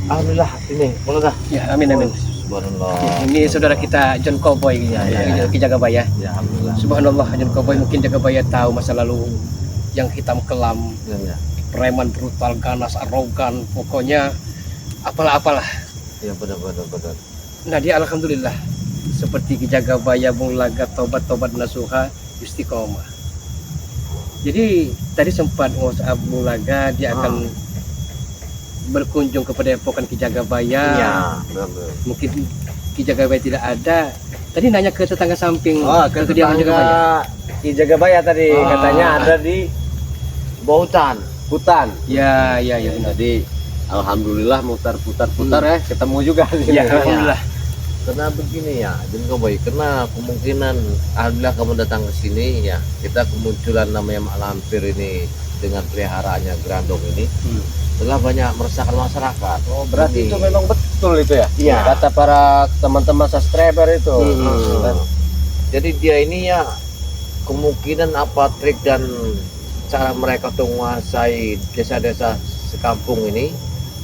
Alhamdulillah ini, boleh dah. Ya, amin amin. Subhanallah. Ya, ini saudara kita John Cowboy Ki Jagabaya. Ya, alhamdulillah. Subhanallah, John Cowboy mungkin Jagabaya tahu masa lalu yang hitam kelam, Ya. preman brutal, ganas, arogan, pokoknya apalah. Ya, benar. Nah dia alhamdulillah seperti Ki Jagabaya Bung Laga tobat nasuha istiqomah. Jadi tadi sempat WhatsApp Bung Laga dia akan berkunjung kepada Epokan Ki Jagabaya. Iya, benar. Mungkin Ki Jagabaya tidak ada. Tadi nanya ke tetangga samping. Ke kediaman Jagabaya. Ki Jagabaya tadi katanya ada di hutan. Ya. Jadi alhamdulillah putar ya ketemu juga nih. Ya, alhamdulillah. Karena begini ya, John Cowboy, karena kemungkinan alhamdulillah kamu datang ke sini ya, kita kemunculan namanya Mak Lampir ini dengan peliharaannya Grandong ini telah banyak meresahkan masyarakat. Oh, berarti Ini. itu memang betul itu ya? Iya. Kata para teman-teman subscriber itu. Jadi dia ini ya kemungkinan apa trik dan cara mereka untuk menguasai desa-desa sekampung ini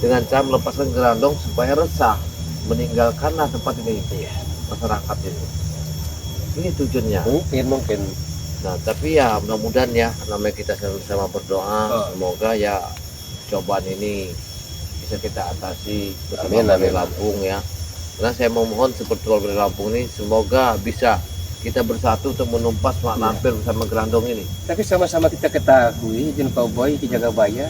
dengan cara melepaskan Grandong supaya resah, meninggalkanlah tempat ini masyarakat ini. Ini tujuannya. Mungkin. Nah, tapi ya mudah-mudahan ya, namanya kita sama-sama berdoa, semoga ya cobaan ini bisa kita atasi bersama Polres Lampung ya. Karena saya memohon seperti Polres Lampung ini, semoga bisa kita bersatu untuk menumpas Mak Lampir bersama Grandong ini. Tapi sama-sama kita ketahui John Cowboy Ki Jagabaya,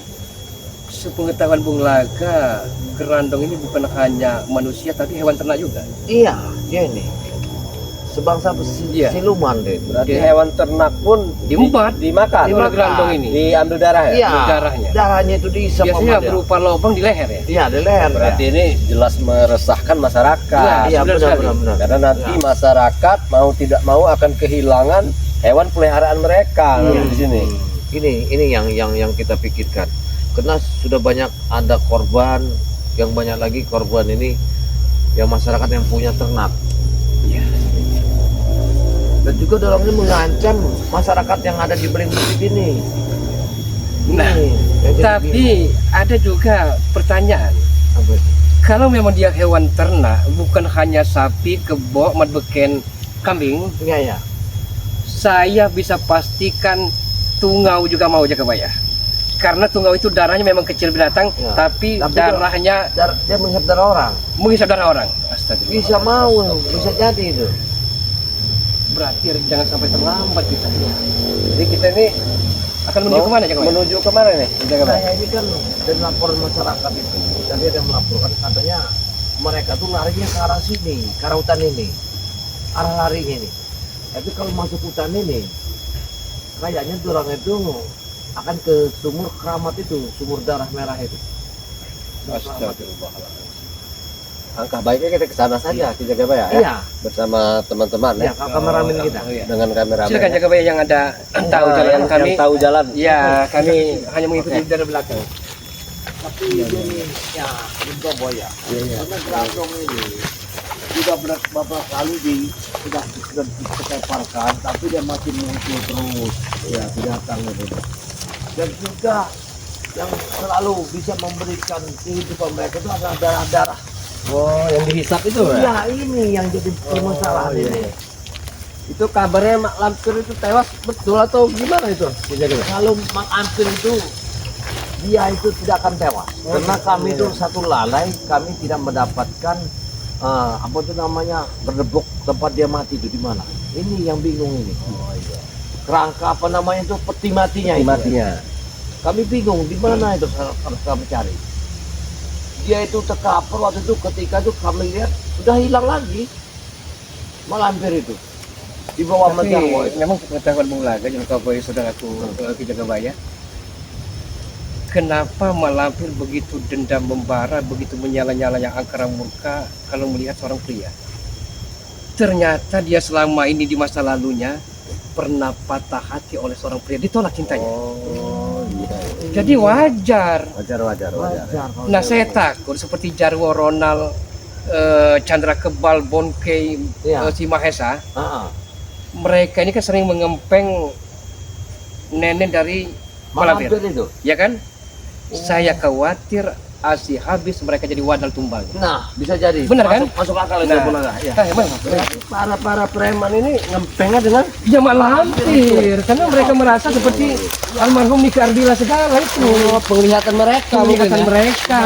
sepengetahuan Bung Laga, Grandong ini bukan hanya manusia tapi hewan ternak juga. Iya, dia ini sebangsa siluman deh. Berarti hewan ternak pun dimakan dimakan Grandong ini. Diambil darah ya? Iya, darahnya. Darahnya itu diisap Biasanya sama dia. berupa lubang di leher ya. Iya, di leher. Berarti ini jelas meresahkan masyarakat. Iya, benar. benar. Karena nanti masyarakat mau tidak mau akan kehilangan hewan peliharaan mereka di sini. Ini yang kita pikirkan. Karena sudah banyak ada korban, yang banyak lagi korban ini yang masyarakat yang punya ternak. Iya. Dan juga dalamnya mengancam masyarakat yang ada di beling bukit ini. Nah, tapi ada juga pertanyaan. Apa itu? Kalau memang dia hewan ternak, bukan hanya sapi, kebo, madbeken, kambing, Iya. saya bisa pastikan tungau juga mau Jagabaya. Karena tungau itu darahnya memang kecil binatang, Ya. tapi Tapi darahnya dia menghisap darah orang. menghisap darah orang. Astagfirullah. Bisa mau, bisa jadi itu. Berarti jangan sampai terlambat kita. Jadi kita ini akan menuju kemana Jagabaya? Menuju kemana nih? Saya ini kan dan laporan masyarakat itu, tadi ada melaporkan katanya mereka tuh larinya ke arah sini, ke arah hutan ini, arah larinya ini. Tapi kalau masuk hutan ini, kayaknya orang itu akan ke sumur keramat itu, sumur darah merah itu. Astagfirullahaladzim. Angka baiknya kita ke sana saja Ki Jagabaya ya. Iya, Bersama teman-teman ya, kameramen kita. iya. dengan kameramen. Silakan Jagabaya yang ada tahu jalan yang kami. tahu jalan. Ya, kami hanya mengikuti dari belakang. Tapi ini ya, mencoba ya. Karena Grandong ini sudah beberapa kali sudah diketeparkan, tapi dia masih muncul terus ya binatang itu. Dan juga yang selalu bisa memberikan kehidupan mereka itu adalah darah-darah. Oh, yang dihisap itu ya? Ya ini yang jadi permasalahan ini. Itu kabarnya Mak Lampir itu tewas betul atau gimana itu? Ki Jagabaya? Kalau Mak Lampir itu dia itu tidak akan tewas karena kami itu satu lalai, kami tidak mendapatkan apa itu namanya berdebok tempat dia mati itu di mana. Ini yang bingung ini. Kerangka apa namanya itu peti matinya. Peti itu. matinya. Kami bingung di mana itu harus kami cari. Dia itu terkapar waktu itu ketika itu kami lihat sudah hilang lagi. Mak Lampir itu di bawah Tapi Menjangwa itu. memang pengetahuan Bung Laga John Cowboy saudaraku Ki Jagabaya. Kenapa Mak Lampir begitu dendam membara, begitu menyala-nyala yang angkara murka kalau melihat seorang pria? Ternyata dia selama ini di masa lalunya pernah patah hati oleh seorang pria, ditolak cintanya. Oh, iya. Jadi wajar. Wajar. Kalau Nah saya takut seperti Jarwo Ronald, Chandra Kebal, Bonkei, Iya. si Mahesa, Ah, mereka ini kan sering mengempeng nenek dari Mak Mak Lampir, Lampir itu. ya kan? Saya khawatir ASI habis mereka jadi wadal tumbal. Nah, bisa jadi. Benar kan? Masuk akal itu Nah. Bulaga. Ya. Emang Berarti para preman ini ngempengnya dengan ya malah hampir karena mereka merasa seperti almarhum Niki Ardila segala itu. penglihatan mereka Penglihatan mereka,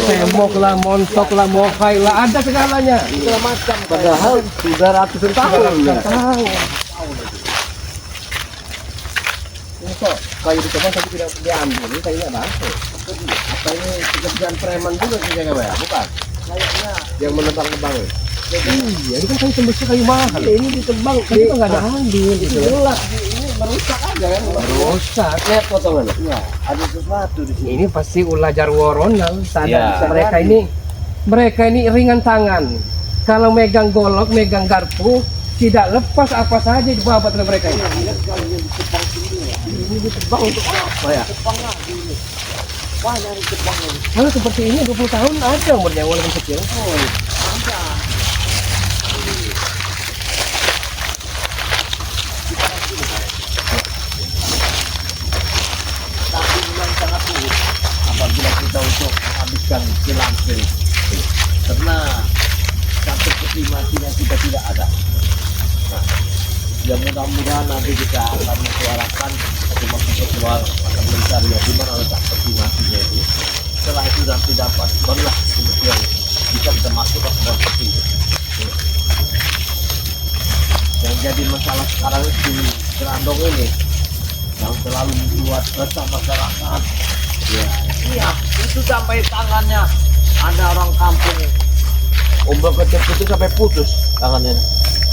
semok lah, montok lah, mohai lah, ada segalanya. segala macam. Padahal sudah ratusan tahun. Ya. Tahu. Ini kok kayu dicoba tapi tidak diambil, ini kayaknya apa? Apa ini pekerjaan preman juga sih ya, bukan? Kayaknya Yang menebang-nebang. Iya, ini kan kayu tembusnya kayu mahal. Ini ditebang, Tapi kok nggak ada ambil gitu. jelas ini merusak aja kan? Rusak. Lihat potongan. ya ada sesuatu di sini. Ini pasti ulah Jarwo Ronald. Iya. Mereka ini ringan tangan. Kalau megang golok, megang garpu, tidak lepas apa saja dibabat oleh mereka ini. Ini ditebang untuk apa ya? Jepang lah ini. Wah, nyari Jepang ini. Kalau seperti ini 20 tahun ada umurnya walaupun kecil. Tapi memang sangat sulit apabila kita untuk menghabiskan silang spirit. Karena satu peti matinya kita tidak ada. Nah, ya mudah-mudahan nanti kita akan mensuarakan atau mempersoal akan mencari di mana letak peti matinya itu. Setelah itu nanti dapat, barulah kemudian bisa kita masuk ke dalam peti. Yang jadi masalah sekarang di Serandong ini yang selalu membuat resah masyarakat. Ya, iya, itu sampai tangannya ada orang kampung umbel kecil itu sampai putus tangannya.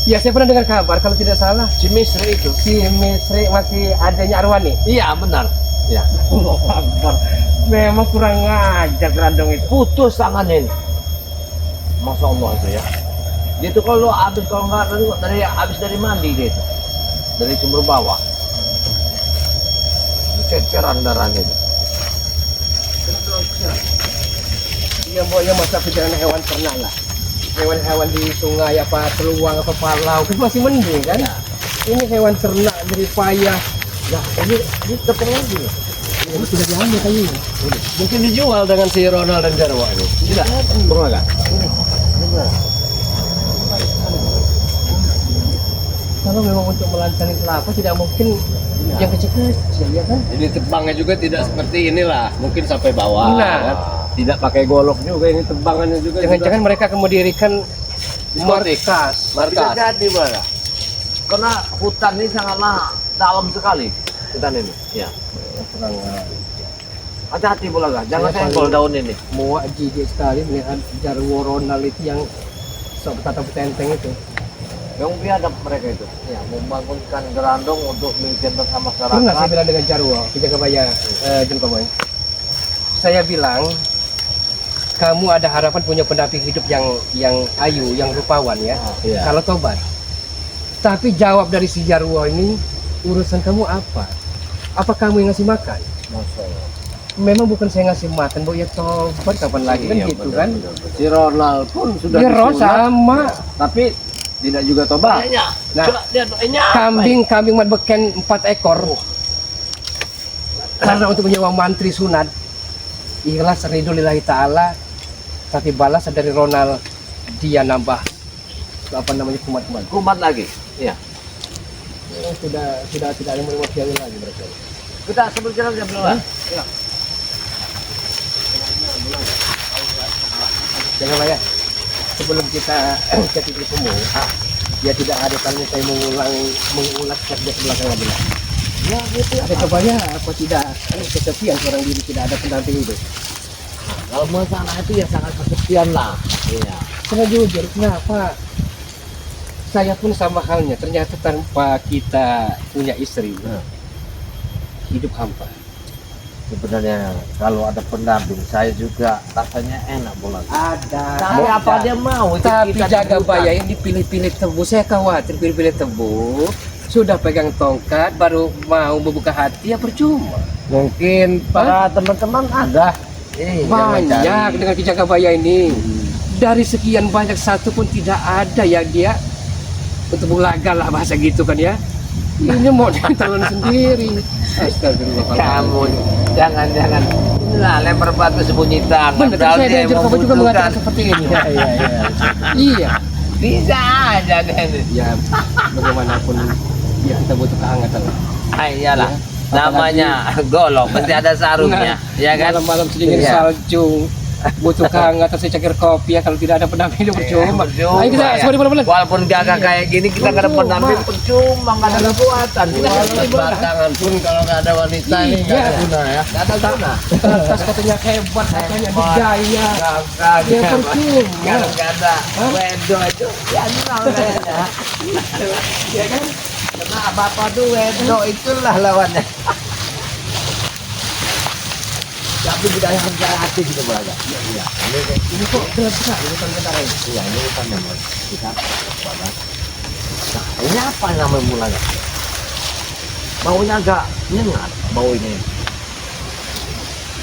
Ya saya pernah dengar kabar kalau tidak salah Si Misri itu. si Misri masih adanya Arwani. Iya benar. Ya. Memang kurang ngajar Serandong itu. Putus tangannya ini. Masya Allah itu ya. Dia itu kalau habis kalau nggak dari habis dari mandi dia itu. Dari sumber bawah. Ceceran darahnya itu. Iya pokoknya masa perjalanan hewan pernah lah. Hewan-hewan di sungai apa teluang apa palau itu masih mending kan. Ini hewan ternak dari payah. Nah ini tepung lagi. Ini sudah diambil kayaknya. Mungkin dijual dengan si Ronald dan Jarwo ini. Tidak, benar nggak? Kalau memang untuk melancani kelapa tidak mungkin yang kecil-kecil ya kan. Jadi tebangnya juga tidak seperti inilah, mungkin sampai bawah. Nah. Kan? Tidak pakai golok juga ini tebangannya juga. Jangan-jangan mereka akan mendirikan Diskotik. markas. Bisa jadi malah. Karena hutan ini sangatlah dalam sekali. Hutan ini. Ya. Hati-hati Bulaga, jangan Saya senggol paling- daun ini. Muak jijik sekali melihat Jarwo Ronald itu yang sok tata petenteng itu. Yang biadab mereka itu. Ya, membangunkan gerandong untuk militan bersama Pernah saya masyarakat. bilang dengan Jarwo, penjaga baya Jengkoboy. Saya bilang, kamu ada harapan punya pendamping hidup yang ayu, yang rupawan ya. Iya. Kalau tobat. Tapi jawab dari si Jarwo ini, urusan kamu apa? Apa kamu yang ngasih makan? Masya Allah. Memang bukan saya ngasih makan, Bu, ya tobat kapan lagi kan Iya, gitu benar, kan. benar, benar. Si Ronald pun sudah Dia roh disunat, sama. tapi tidak juga tobat. Kayaknya, Nah, coba lihat doanya. kambing mat beken 4 ekor. Karena untuk menyewa mantri sunat, ikhlas ridho lillahi ta'ala, tapi balas dari Ronald dia nambah apa namanya kumat-kumat. Kumat lagi. Iya. Sudah tidak ada manusiawi lagi berarti. Kita sebut jalan jam berapa? Iya. Jangan lah ya. Sebelum kita ke titik temu, ya tidak ada kalanya saya mengulas kerja belakang lagi. Ya, gitu ya. Saya cobanya apa tidak kesepian seorang diri tidak ada pendamping itu. Kalau masalah itu ya sangat kesepian lah. Iya. Karena jujur, kenapa saya pun sama halnya, ternyata tanpa kita punya istri, hidup hampa. Sebenarnya kalau ada pendamping saya juga rasanya enak Bola. Ada. Tapi apa dia mau? Itu Tapi kita jaga dibutuhkan. baya yang dipilih-pilih tebu, saya khawatir pilih-pilih tebu, sudah pegang tongkat, baru mau membuka hati, ya percuma. Mungkin para teman-teman ada. Banyak dengan penjaga baya ini. Dari sekian banyak satu pun tidak ada yang dia untuk bulaga lah bahasa gitu kan ya. Ini mau calon sendiri. Astagfirullah. Kamu jangan lah lempar batu sembunyi tangan. Benar, Padahal saya dia diajar yang Bapak juga membutuhkan. mengatakan seperti ini. Iya. Bisa aja kan. Ya, bagaimanapun ya kita butuh kehangatan. Iyalah. Ya, Namanya golok pasti ada sarungnya, ya kan? Malam-malam sedingin Iya. salju, butuh kehangatan secangkir kopi ya, kalau tidak ada pendamping itu percuma. Percuma, Ayo kita ya. semua pelan-pelan. Walaupun gagah kayak gini kita nggak ada Percuma. pendamping percuma, nggak ada kekuatan. Kita Walaupun harus batangan pun kalau nggak ada wanita ini nggak Iya. ada guna ya. nggak ada guna. Tas katanya hebat, katanya Hebat. digaya. Gagah, Ya percuma. kalau nggak ada Hah? wedo itu ya namanya. Ya kan? Karena bapak tuh wedo itulah lawannya. Tapi budaya kerja hati gitu belajar. Iya. Ini kok berat sekali hutan Kentarai. Iya, ini kan namanya kita balas. Nah, ini apa namanya mulanya? Baunya agak nyengat, bau ini.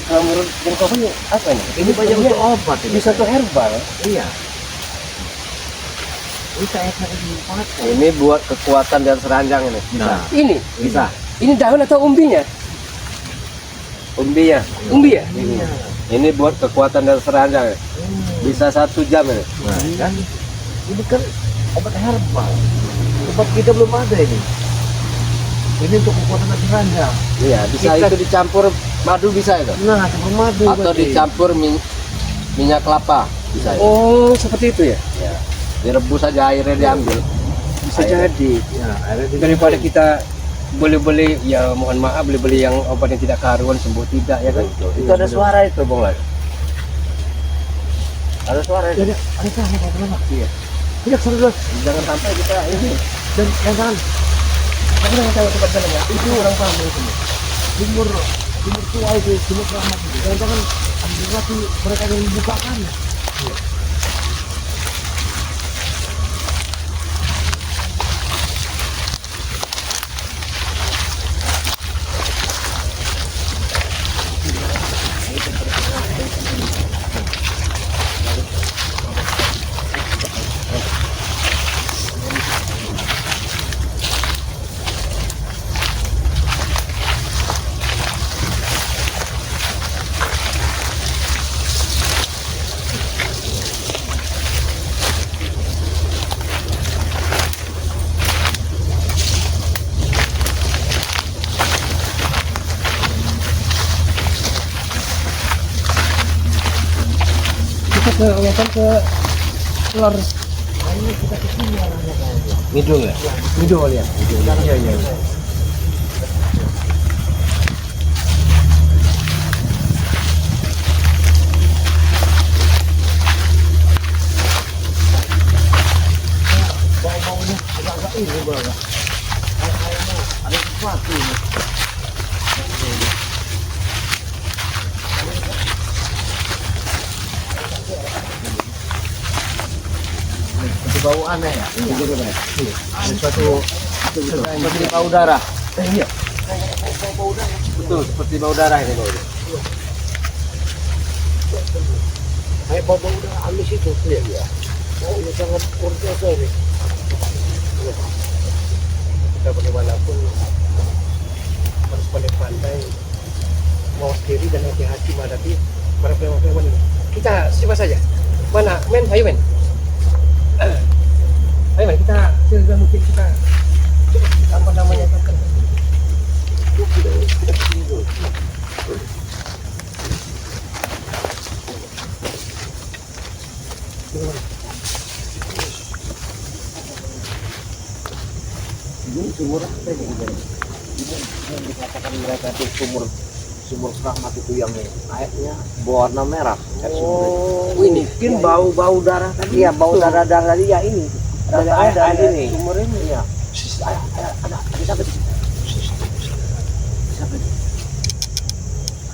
Kalau menurut Bung Koko ini apa ini? Ini banyak untuk obat ini. Bisa tuh herbal. Iya. Ini kayak dipakai. Ini buat kekuatan dan seranjang ini. Nah, Ini bisa. Ini daun atau umbinya? Umbi ya. Umbi ya. Iya. Ini buat kekuatan dan seranjang. Ya. Bisa 1 jam ini. Nah, kan ini kan obat herbal. Obat kita belum ada ini. Ini untuk kekuatan dan seranjang. Iya, bisa Kita- itu dicampur madu bisa itu. Nah, campur madu. Atau berarti. dicampur minyak kelapa bisa. Itu. Oh, seperti itu ya? Ya. Direbus saja airnya diambil. Bisa Air. jadi. Ya, akhirnya di- Daripada kita boleh-boleh ya mohon maaf beli-beli yang obat yang tidak karuan sembuh tidak ya kan. Itu ada suara itu, Bung Lai. Ada suara itu. Ada kan apa apa? Iya. Tidak serius. Jangan sampai kita ini. Dan jangan Aku jangan tahu tempat jalan ya. Itu orang paham itu. timur tua itu, timur keramat itu. Jangan berarti mereka yang membukakan. Kita ke wetan ke lor Midul ya? Midol ya. Iya iya. Bau-baunya agak ini, Bang. Kayaknya ada sesuatu ini. Itu bau aneh ya? Iya. Ada suatu seperti bau darah. Iya. Betul, seperti bau darah ini bau. Kayak bau udah amis itu. Iya. Oh, ini sangat kurang ini. Kita bagaimanapun harus pandai-pandai mawas diri dan hati-hati menghadapi para preman-preman ini. Kita siapa saja? Mana? Men, ayo men. Ayo men, kita segera mungkin kita apa namanya kan. Ini sumur apa ini? Ini yang dikatakan mereka itu sumur keramat itu yang airnya berwarna merah. Air sumur itu. ini Mungkin bau darah tadi ya, bau darah tadi ya ini. Ada ini. Sumur ini. Iya. Ada siapa di sini? Siapa di sini?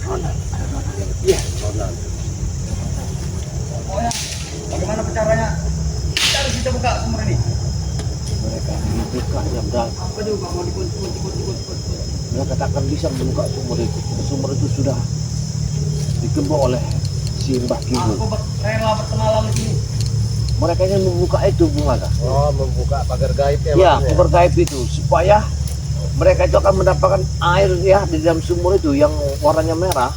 Ronald. Ada Ronald. Iya, Ronald. Bagaimana caranya? Kita harus bisa buka sumur ini. Mereka dibuka yang dalam. Apa juga mau dikut. Mereka katakan bisa membuka sumur itu. Sumur itu sudah digembok oleh si Mbah Kibu. Aku rela berkenalan di sini. Mereka ingin membuka itu, Bung Aga. Oh, membuka pagar gaib ya. Ya, pagar gaib itu supaya mereka itu akan mendapatkan air ya di dalam sumur itu yang warnanya merah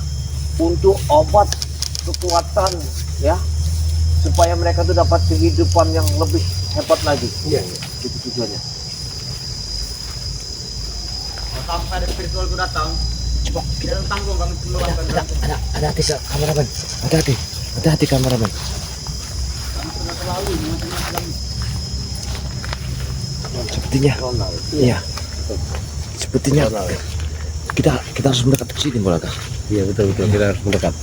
untuk obat kekuatan ya, supaya mereka tuh dapat kehidupan yang lebih hebat lagi. Iya. Itu tujuannya. Sampai ada spiritual itu datang, kita tanggung kami keluarkan. Ada hati kameramen, ada hati kameramen. Sepertinya, iya. Sepertinya kita harus mendekat ke sini, Bolaga. Iya betul kita harus mendekat.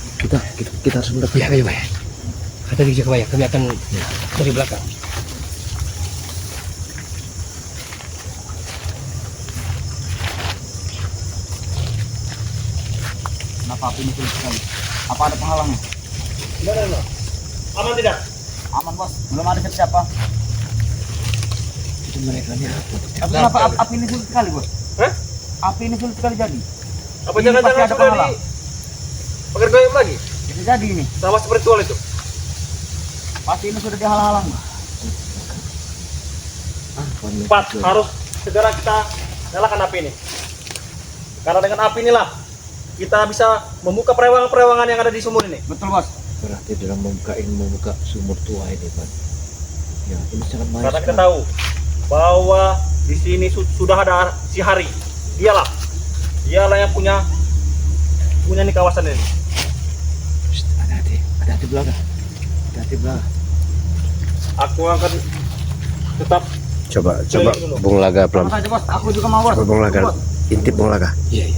Kita harus mendekat. Iya iya. Kata di Jakabaya kami akan dari belakang. Kenapa api ini sulit sekali? Apa ada penghalangnya? Tidak. Aman tidak? Aman bos, belum ada siapa. Itu mereka ini apa? Tapi kenapa api ini sulit sekali bos? Hah? Api ini sulit sekali jadi. Apa Ini jangan-jangan pasti ada sudah penghalang. di pagar goyang lagi? Bisa jadi ini. Sama spiritual itu. Pasti ini sudah dihalang-halang. Cepat harus segera kita nyalakan api ini. Karena dengan api inilah kita bisa membuka perewangan-perewangan yang ada di sumur ini. Betul bos. Berarti dalam membuka sumur tua ini, Pak. Ya, ini sangat bahaya. Karena kita tahu bahwa di sini sudah ada si Hari. Dialah yang punya nih kawasan ini. Hati-hati belakang. Hati-hati belakang. Aku akan tetap Coba keliling dulu. Bung Laga pelan. Sama saja bos, aku juga mau bos. Bung Laga, Bos. intip Bung Laga. Iya.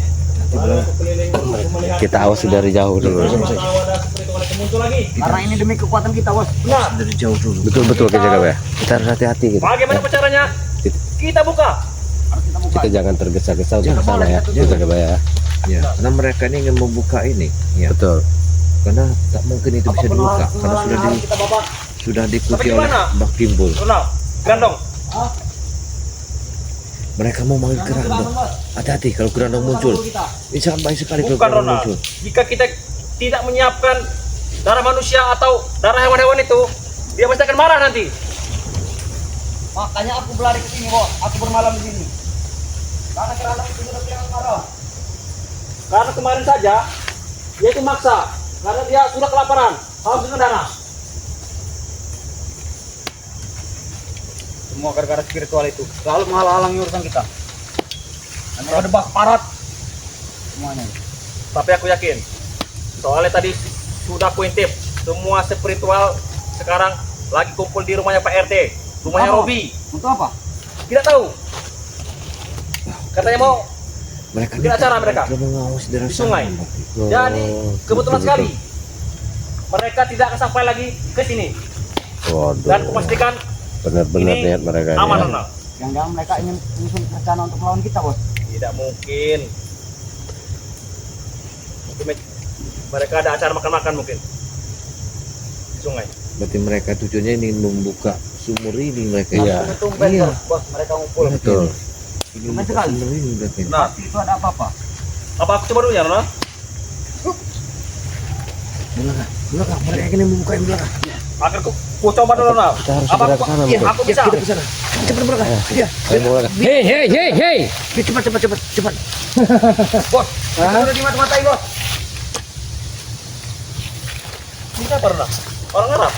Lalu aku keliling dulu, melihat Kita awasi dari jauh dulu. tahu ada spiritual itu muncul lagi. Karena ini demi kekuatan kita bos. Nah, Dari jauh dulu. Betul ke Jakabaya. Kita harus hati-hati gitu. bagaimana caranya? Kita buka. Harus kita buka. Kita jangan tergesa-gesa untuk Jangan ke sana ya, boleh, Jakabaya. Ya, karena mereka ini ingin membuka ini. Ya, Betul. karena tak mungkin itu bisa Apapun dibuka hal- karena hal yang harus kita bawa. sudah diikuti Tapi oleh gimana? Bak Timbul. Ronald, Grandong. Mereka mau manggil Kerandong. Hati-hati kalau Kerandong muncul. Ini sangat baik sekali kalau Bukan Kerandong Ronald. muncul. Jika kita tidak menyiapkan darah manusia atau darah hewan-hewan itu, dia pasti akan marah nanti. Makanya aku berlari ke sini bos. Aku bermalam di sini. Karena kerana itu sudah bilang marah. Karena kemarin saja dia itu maksa, karena dia sudah kelaparan, harus dengan darah. Semua gara-gara spiritual itu. Selalu menghalang-halangi urusan kita. Nanti ada bak parat. Semuanya. Tapi aku yakin, soalnya tadi sudah aku intip, semua spiritual sekarang lagi kumpul di rumahnya Pak RT, rumahnya Apa? Robi. Untuk apa? Tidak tahu. Katanya mau Mereka Bikin acara mereka. Mereka mengawasi dari di sungai. Oh, Jadi kebetulan betul, sekali mereka tidak akan sampai lagi ke sini. Waduh. Dan memastikan Benar-benar ini lihat mereka ini. aman ya. Ronald. Jangan-jangan mereka ingin menyusun rencana untuk melawan kita bos. Tidak mungkin. Mungkin mereka ada acara makan-makan mungkin di sungai. Berarti mereka tujuannya ini membuka sumur ini mereka. Iya. Tumben Iya. bos mereka ngumpul. Betul. Ini Tumben membuka sekali. sumur ini berarti. Nah, Pasti itu ada apa-apa. apa aku coba dulu ya Ronald? Belakang. Mereka ingin membuka yang belakang. Akan ku coba dulu Ronald. Kita harus Apa segera aku, ke sana, iya, betul. aku bisa. Kita ke sana. Cepat belakang. Iya. Ayo Bung Laga. Hei. Cepat. Bos, kita udah dimata-matai bos. Ini apa Ronald? Orang Arab?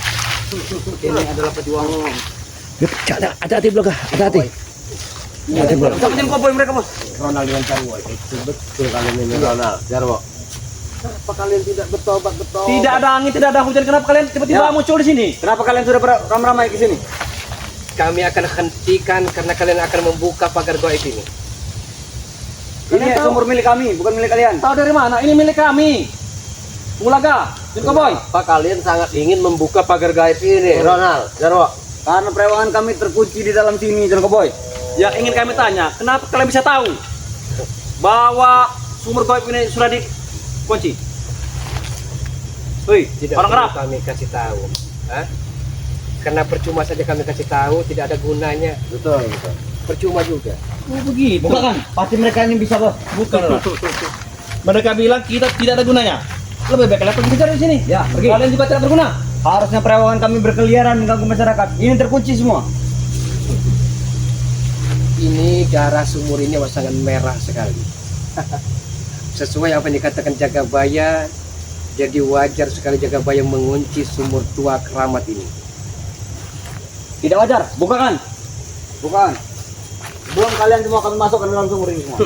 Ini adalah pejuang. Hati-hati belakang. Hati-hati. Hati belakang. Kita punya koboi mereka bos. Ronald dengan Jarwo itu betul kalian ini Ronald. Jarwo. Kenapa kalian tidak bertobat? Tidak ada angin, tidak ada hujan. Kenapa kalian tiba-tiba Ya. muncul di sini? Kenapa kalian sudah ramai-ramai ke sini? Kami akan hentikan karena kalian akan membuka pagar gaib ini. Ini sumur milik kami, bukan milik kalian. Tahu dari mana? Ini milik kami. Mulaga, Jun Boy. Apa kalian sangat ingin membuka pagar gaib ini, Ronald? Jarwo. Karena perewangan kami terkunci di dalam sini, John Koboy. Yang ingin kami tanya, kenapa kalian bisa tahu bahwa sumur gaib ini sudah dikunci? Woi, orang Arab. Kami kasih tahu. Hah? Karena percuma saja kami kasih tahu, tidak ada gunanya. Betul. Percuma juga. Oh begitu. Bukan, pasti mereka ini bisa bos. Bukan. Mereka bilang kita tidak ada gunanya. Lebih baik kalian pergi dari sini. Ya, pergi. Kalian juga tidak berguna. Harusnya perewangan kami berkeliaran mengganggu masyarakat. Ini terkunci semua. ini darah sumur ini sangat merah sekali. Sesuai apa yang dikatakan Jagabaya, jadi wajar sekali Jagabaya mengunci sumur tua keramat ini. Tidak wajar, bukakan. Bukan. Belum kalian semua kami masuk ke dalam sumur ini semua.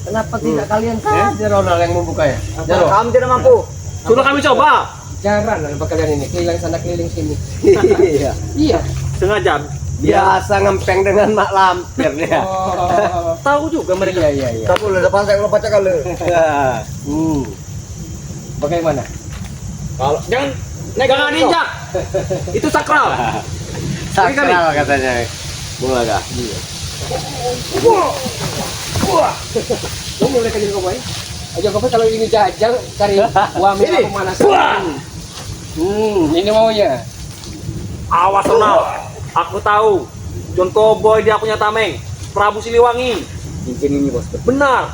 Kenapa tidak kalian saja Ronald yang membuka ya? Kami tidak mampu. Sudah kami coba. Jarang apa kalian ini keliling sana keliling sini. Iya. Iya. Sengaja. Biasa ngempeng dengan mak lampir dia. Oh. Tahu juga mereka. Iya. Kamu udah depan saya kalau baca kali. Bagaimana? Kalau jangan injak. Itu sakral. Sakral katanya. Bulaga. Kamu boleh kerja kau aja kau kalau ini jajal cari wami pemanasan. Ini maunya. Awas Ronald. Aku tahu. John Cowboy dia punya tameng. Prabu Siliwangi. Cincin ini bos. Benar.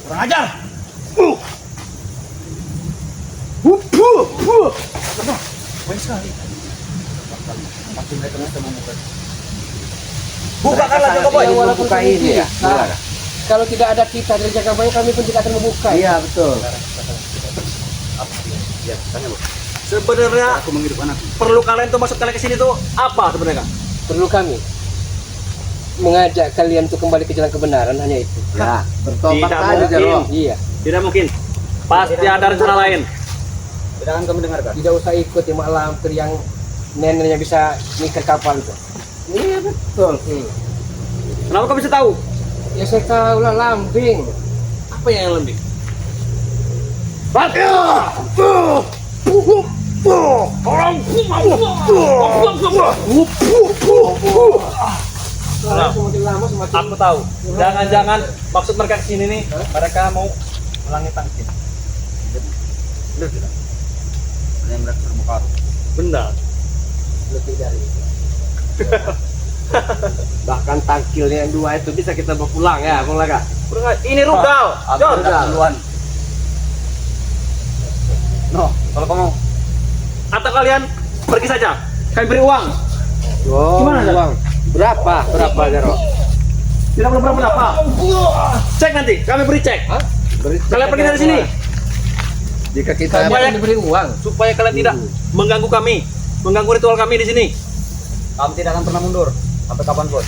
Kurang ajar. Baik sekali. Pasti mereka nanti membuka. Bukakanlah Joko Boy. Yang walaupun Buka kami ini ya. bisa. Kalau tidak ada kita dari Jagabaya kami pun tidak akan membuka. Iya betul. Sebenarnya Aku menghidup anak. perlu kalian tuh masuk kalian ke sini tuh apa sebenarnya? Perlu kami mengajak kalian untuk kembali ke jalan kebenaran hanya itu. Ya, bertobat Tidak saja mungkin. Jarwo. Iya. Tidak mungkin. Pasti ada rencana lain. Tidak akan kami dengarkan. Tidak usah ikut yang mak lampir yang neneknya bisa ngikat kapal itu. Iya betul. Kenapa kau bisa tahu? Ya saya tahu lah lambing. Apa yang lebih? Soalnya semakin lama semakin Aku tahu. Jangan-jangan maksud mereka ke sini nih, mereka mau ulangi tangkin. Benar tidak? Yang mereka terbuka. Benar. lebih dari itu. Bahkan tangkilnya yang dua itu bisa kita bawa pulang ya, Bung Laga. Ini rudal. John. Duluan. No, kalau kamu Atau kalian pergi saja. Kami beri uang. gimana uang? Berapa Jarwo? Tidak perlu berapa. Cek nanti. Kami beri cek. Kalian pergi dari sini Jika kita Kami akan diberi uang. supaya kalian tidak mengganggu kami, mengganggu ritual kami di sini. kami tidak akan pernah mundur sampai kapanpun.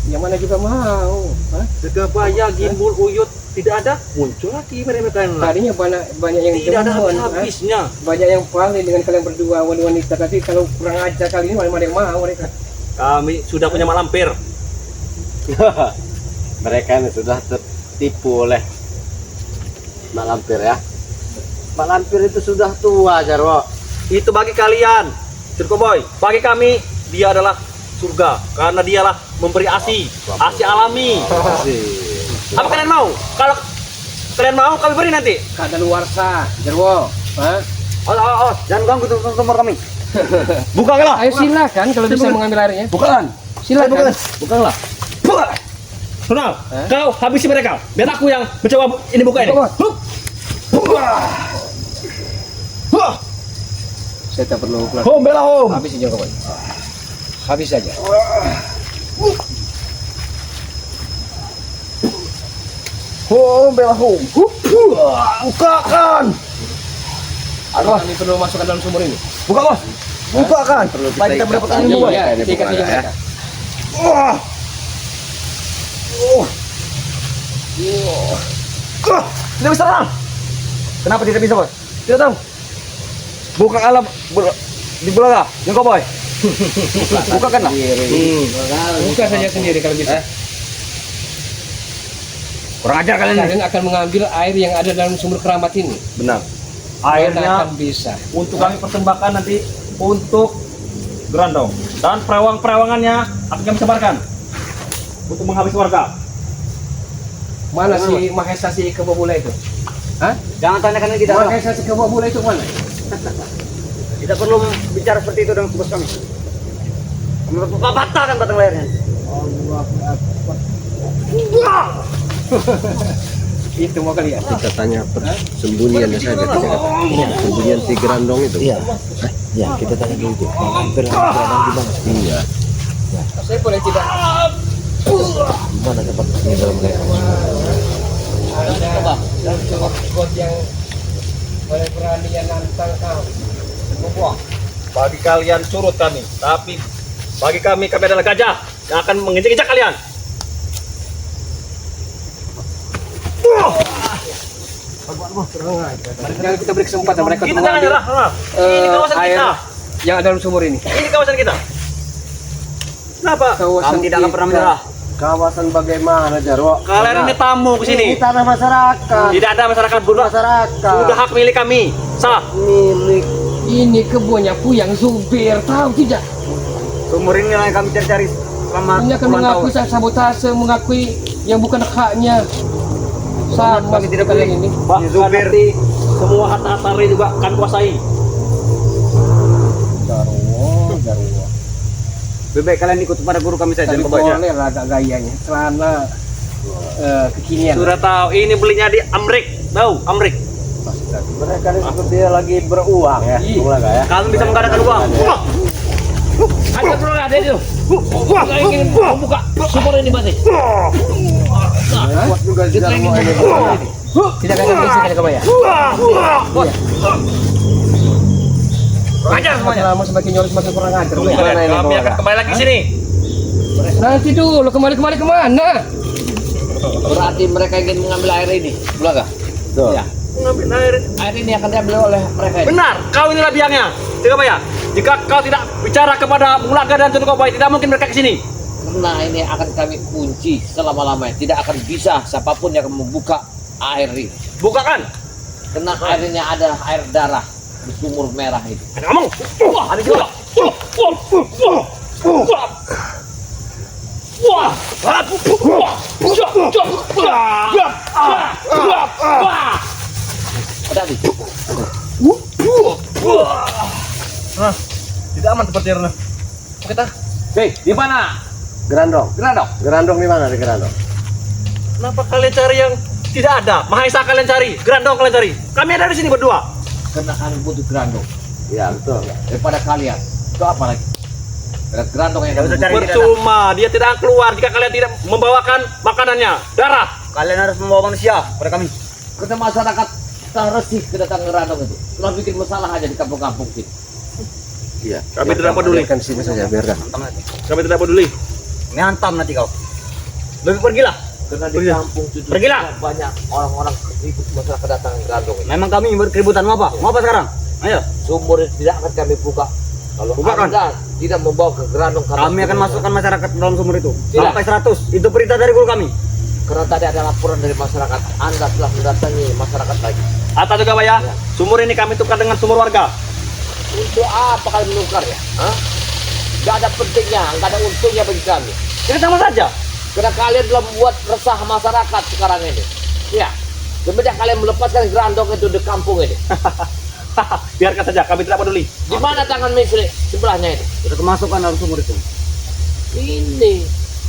Yang mana juga mau. Hah? Jagabaya, Gimbul, Uyut tidak ada, muncul lagi mereka yang lain. Tadinya banyak yang Tidak ada demen, habisnya. banyak yang paling dengan kalian berdua wanita. Tapi kalau kurang ajar kali ini mana yang mau mereka. Kami sudah punya mak lampir. Mereka ini sudah tertipu oleh mak lampir ya. Mak lampir itu sudah tua Jarwo. Itu bagi kalian, Cirko Boy. Bagi kami, dia adalah surga karena dialah memberi ASI alami. Apa kalian mau? Kalau kalian mau, kami beri nanti. Keadaan luar sah, Jarwo. Hah? Jangan ganggu sumber kami. Bukalah. Ayo silakan kalau bisa mengambil airnya. Bukan. Silakan. Bukalah. Ronald, kau habisi mereka. Biar aku yang mencoba ini buka ini. Saya tak perlu keluar. Home, bela home. Habis aja kawan. Habis saja. Home, bela home. Bukakan. Apa? Kami perlu masukkan dalam sumur ini. Buka bos. Bukakan. Supaya kita mendapatkan ilmu boy. Iya, ikat saja mereka. Tidak bisa Ronald. Kenapa tidak bisa bos? Tidak tahu. Buka alam di bola yang kau boy. Bukakan lah. Buka saja sendiri kalau bisa. Kurang ajar kalian ini. Kalian akan mengambil air yang ada dalam sumur keramat ini. Benar. Mana Airnya akan bisa. untuk kami persembahkan nanti untuk Grandong dan perewang-perewangannya akan kami sebarkan untuk menghabisi warga. Mana si Mahesa si Kebobula itu? Hah? Jangan tanyakan ini kita. Mahesa si Kebobula itu mana? Tidak perlu bicara seperti itu dengan bos kami. Kami patahkan batang lehernya. Itu mau kalian. Kita tanya persembunyiannya saja. Persembunyian si Grandong itu. Iya. Ya, kita tanya dulu itu. Hampir Grandong di mana? Iya. Saya boleh tidak? Di mana tempat peninggalan mereka? Coba. Dan cukup yang boleh berani yang nantang kau. Wah, bagi kalian surut kami, tapi bagi kami adalah gajah yang akan menginjak-injak kalian. Jangan kita beri kesempatan mereka Kita untuk jangan mengambil, nyerah. Ini kawasan air kita. yang ada dalam sumur ini. Ini kawasan kita. Kenapa? Kawasan tidak akan pernah kita. menyerah. Kawasan bagaimana, Jarwo? Kalian ini tamu ke sini. Ini tanah masyarakat. Tidak ada masyarakat sudah. Masyarakat. Sudah hak milik kami. Sah. Milik. Ini kebunnya Puyang Zubir, tahu tidak? Sumur ini yang kami cari selama Ini akan mengakui sabotase, mengakui yang bukan haknya. Sama Kami tidak kalian boleh. ini. Bahkan nanti semua harta-harta ini juga kami kuasai. Jarwo. Lebih baik kalian ikut kepada guru kami saja. Tapi boleh lah agak gayanya, celana kekinian. Sudah tahu ini belinya di Amrik. Tahu Amrik. Mereka ini seperti lagi beruang ya. Mulai ya. Kalian bisa mengadakan uang. Ada perlu ada itu. Kita ingin membuka sumur ini mati. Kuat juga Jarwo ini. Tidak akan bisa kali kebaya. Ajar semuanya. Lama semakin nyoris semakin kurang ajar. Kami akan kembali lagi ke sini. Nanti dulu kembali kemana? Berarti mereka ingin mengambil air ini, betul nggak? Tuh. Ya. Mengambil air. Air ini akan diambil oleh mereka ini. Benar, kau inilah biangnya. Tidak apa ya? Jika kau tidak bicara kepada Mulaga dan Tunduk Boy, tidak mungkin mereka ke sini. Karena ini akan kami kunci selama-lamanya. Tidak akan bisa siapapun yang akan membuka air ini. Bukakan. Karena air ini ada air darah di sumur merah itu. Ada ngomong. Wah, ada juga. Ada di. Tidak aman seperti Rena. Kita. Hei, di mana? Grandong. Gerandong. Grandong di mana di Grandong? Kenapa kalian cari yang tidak ada? Mahesa kalian cari, Grandong kalian cari. Kami ada di sini berdua. Karena kami butuh gerandong. Iya betul. Daripada kalian. Itu apa lagi? Ada gerandong yang kami butuh. Percuma, dia tidak akan keluar jika kalian tidak membawakan makanannya. Darah. Kalian harus membawa manusia pada kami. Karena masyarakat resih kedatangan gerandong itu. Telah bikin masalah aja di kampung-kampung sini. Iya. Kami tidak peduli. Biarkan sini saja, biarkan. Kami tidak peduli. Ini hantam nanti kau. Lebih pergilah. Karena di Pergilah. kampung itu Pergilah. banyak orang-orang ribut masalah kedatangan gerandong ini. Memang kami berkeributan mau apa? Mau apa sekarang? Ayo, Sumur itu tidak akan kami buka. Kalau Bukakan. Anda tidak membawa ke gerandong kami akan masukkan masyarakat ke dalam sumur itu. Tidak. Sampai 100. Itu perintah dari guru kami. Karena tadi ada laporan dari masyarakat, Anda telah mendatangi masyarakat lagi. Atas juga Pak ya. Sumur ini kami tukar dengan sumur warga. Untuk apa kalian menukar ya? Hah? Gak ada pentingnya, gak ada untungnya bagi kami. Ya sama saja. Karena kalian telah membuat resah masyarakat sekarang ini. Ya, semenjak kalian melepaskan gerandong itu di kampung ini. Biarkan saja, kami tidak peduli. Di mana tangan misri sebelahnya ini? Sudah kemasukan dalam sumur itu. Ini.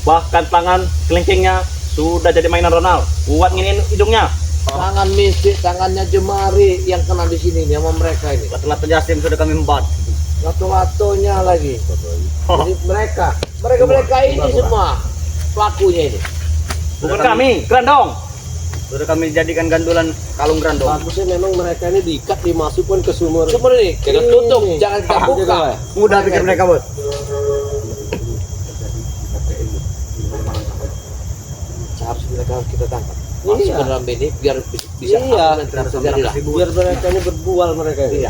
Bahkan tangan kelingkingnya sudah jadi mainan Ronald. Buat nginin hidungnya. Tangan misri, tangannya jemari yang kena di sini nih sama mereka ini. Setelah penjelasan sudah kami membuat. Lato-latonya lagi. Jadi mereka ini semua pelakunya ini. Bukan kami, Grandong. Sudah kami jadikan gandulan kalung grandong. Bagusnya memang mereka ini diikat dimasukkan ke sumur. Sumur ini kita tutup, jangan kita buka. Mudah pikir mereka, Bos. Harus mereka kita tangkap. Masuk ke dalam ini biar bisa Iya. apa yang terjadi lah. Biar mereka ini berbual mereka ini. Iya.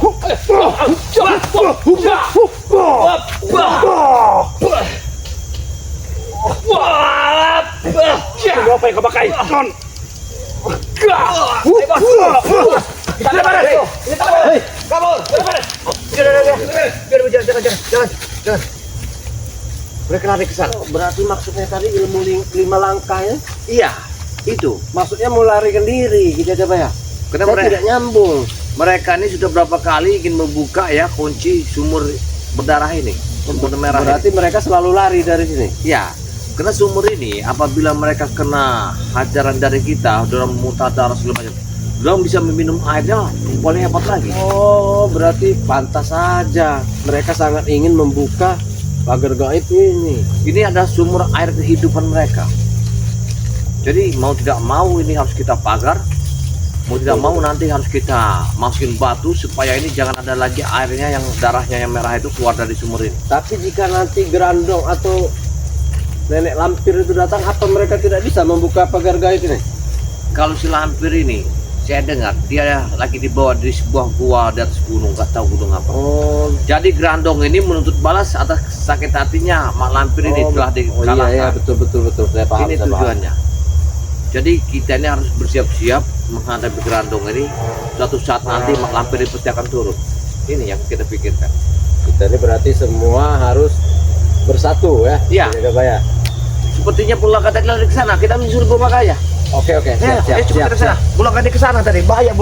Ini apa yang kau pakai? Non. Mereka lari ke sana. Berarti maksudnya tadi ilmu lima langkah ya? Iya, itu. Maksudnya mau larikan diri gitu aja Pak ya? Karena Saya mereka, tidak nyambung. mereka ini sudah berapa kali ingin membuka ya kunci sumur berdarah ini, sumur merah. Berarti mereka selalu lari dari sini. Ini. Ya, Karena sumur ini apabila mereka kena hajaran dari kita, dorong muntah darah segala macam, dorong bisa meminum airnya boleh hebat lagi. Oh, berarti pantas saja mereka sangat ingin membuka pagar gaib ini. Ini ada sumur air kehidupan mereka. Jadi mau tidak mau ini harus kita pagar, mau tidak mau nanti harus kita masukin batu supaya ini jangan ada lagi airnya yang darahnya yang merah itu keluar dari sumur ini. Tapi jika nanti Gerandong atau nenek lampir itu datang, apa mereka tidak bisa membuka pagar gaib ini? Kalau si lampir ini, saya dengar dia lagi dibawa di sebuah gua di atas gunung, nggak tahu gunung apa. Oh, Jadi Gerandong ini menuntut balas atas sakit hatinya Mak Lampir ini telah dikalahkan. iya, betul. Saya paham. Ini saya paham. tujuannya. Jadi kita ini harus bersiap-siap menghadapi Gerandong ini. Suatu saat nanti Mak Lampir ini pasti akan turun. Ini yang kita pikirkan. Kita ini berarti semua harus bersatu ya. Iya. Jagabaya. Sepertinya pulau kata di sana, kita menyusul Gua Makaya. Oke. Ya, Siap. coba kita ke sana. Pulau kata ke sana tadi, bahaya.